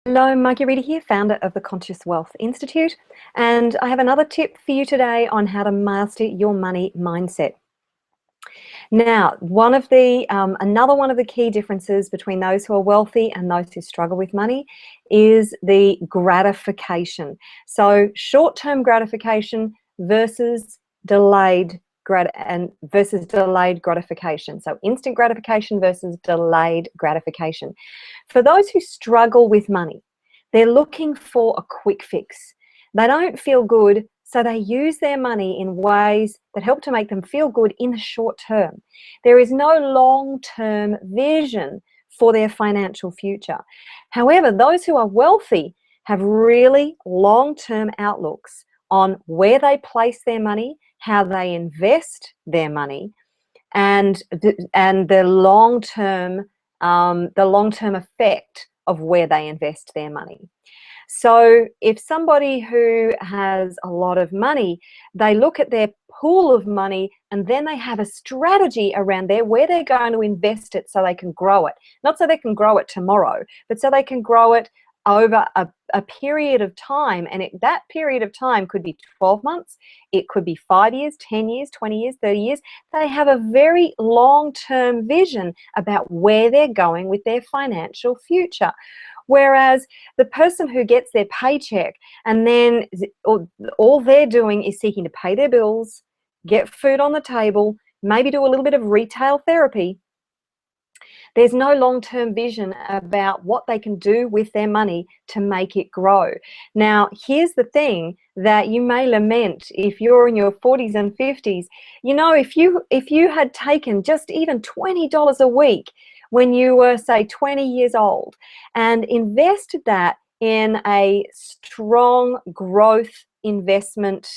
Hello, Marguerita here, founder of the Conscious Wealth Institute, and I have another tip for you today on how to master your money mindset. Now, another one of the key differences between those who are wealthy and those who struggle with money is the gratification. So, short-term gratification versus delayed gratification. So, instant gratification versus delayed gratification. For those who struggle with money, they're looking for a quick fix. They don't feel good, so they use their money in ways that help to make them feel good in the short term. There is no long-term vision for their financial future. However, those who are wealthy have really long-term outlooks on where they place their money, how they invest their money, and the long-term effect of where they invest their money. So if somebody who has a lot of money, they look at their pool of money and then they have a strategy around there where they're going to invest it so they can grow it. Not so they can grow it tomorrow, but so they can grow it over a period of time. And that period of time could be 12 months, it could be 5 years, 10 years, 20 years, 30 years. They have a very long-term vision about where they're going with their financial future. Whereas the person who gets their paycheck and then all they're doing is seeking to pay their bills, get food on the table, maybe do a little bit of retail therapy, there's no long-term vision about what they can do with their money to make it grow. Now, here's the thing that you may lament if you're in your 40s and 50s. You know, if you had taken just even $20 a week when you were, say, 20 years old and invested that in a strong growth investment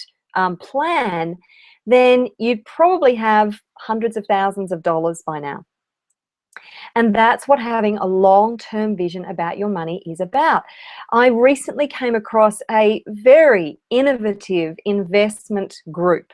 plan, then you'd probably have hundreds of thousands of dollars by now. And that's what having a long-term vision about your money is about. I recently came across a very innovative investment group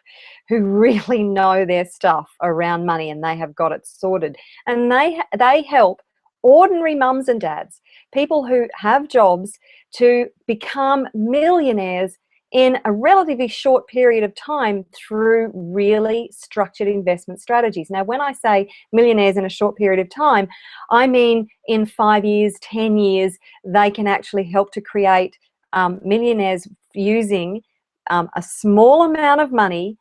who really know their stuff around money, and they have got it sorted. And they help ordinary mums and dads, people who have jobs, to become millionaires in a relatively short period of time through really structured investment strategies. Now, when I say millionaires in a short period of time, I mean in 5 years, 10 years, they can actually help to create millionaires using a small amount of money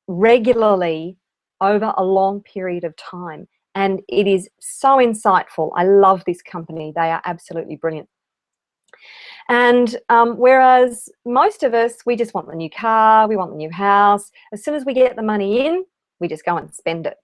regularly over a long period of time. And it is so insightful. I love this company. They are absolutely brilliant. And whereas most of us, we just want the new car, we want the new house. As soon as we get the money in, we just go and spend it.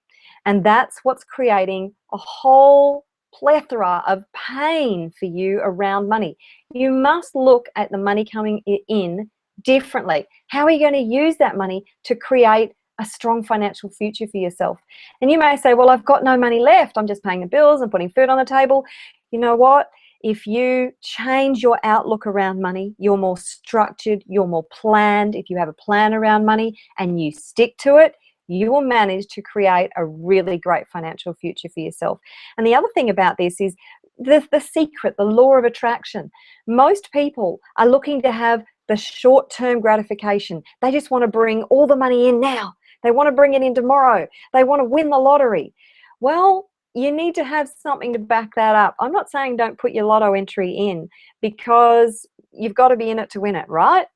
And that's what's creating a whole plethora of pain for you around money. You must look at the money coming in differently. How are you going to use that money to create a strong financial future for yourself? And you may say, well, I've got no money left. I'm just paying the bills and putting food on the table. You know what? If you change your outlook around money, you're more structured, you're more planned. If you have a plan around money and you stick to it, you will manage to create a really great financial future for yourself. And the other thing about this is the secret, the law of attraction. Most people are looking to have the short-term gratification. They just want to bring all the money in now. They want to bring it in tomorrow. They want to win the lottery. Well, you need to have something to back that up. I'm not saying don't put your lotto entry in, because you've got to be in it to win it, right?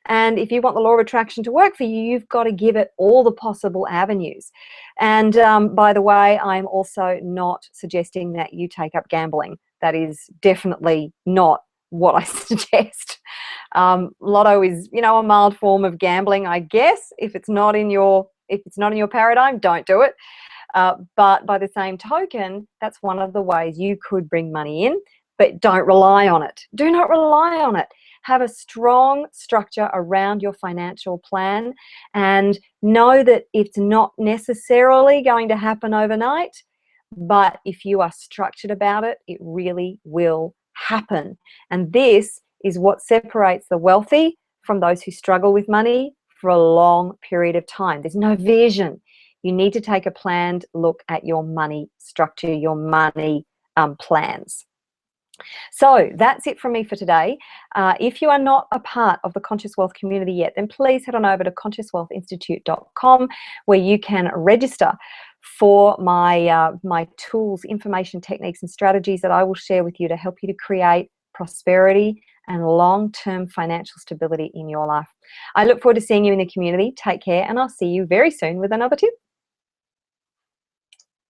And if you want the law of attraction to work for you, you've got to give it all the possible avenues. And by the way, I'm also not suggesting that you take up gambling. That is definitely not what I suggest. Lotto is, you know, a mild form of gambling, I guess. If it's not in your paradigm, don't do it. But by the same token, that's one of the ways you could bring money in, but don't rely on it. Do not rely on it. Have a strong structure around your financial plan and know that it's not necessarily going to happen overnight, but if you are structured about it, it really will happen. And this is what separates the wealthy from those who struggle with money for a long period of time. There's no vision. You need to take a planned look at your money structure, your money plans. So that's it from me for today. If you are not a part of the Conscious Wealth community yet, then please head on over to consciouswealthinstitute.com, where you can register for my my tools, information, techniques, and strategies that I will share with you to help you to create prosperity and long-term financial stability in your life. I look forward to seeing you in the community. Take care, and I'll see you very soon with another tip.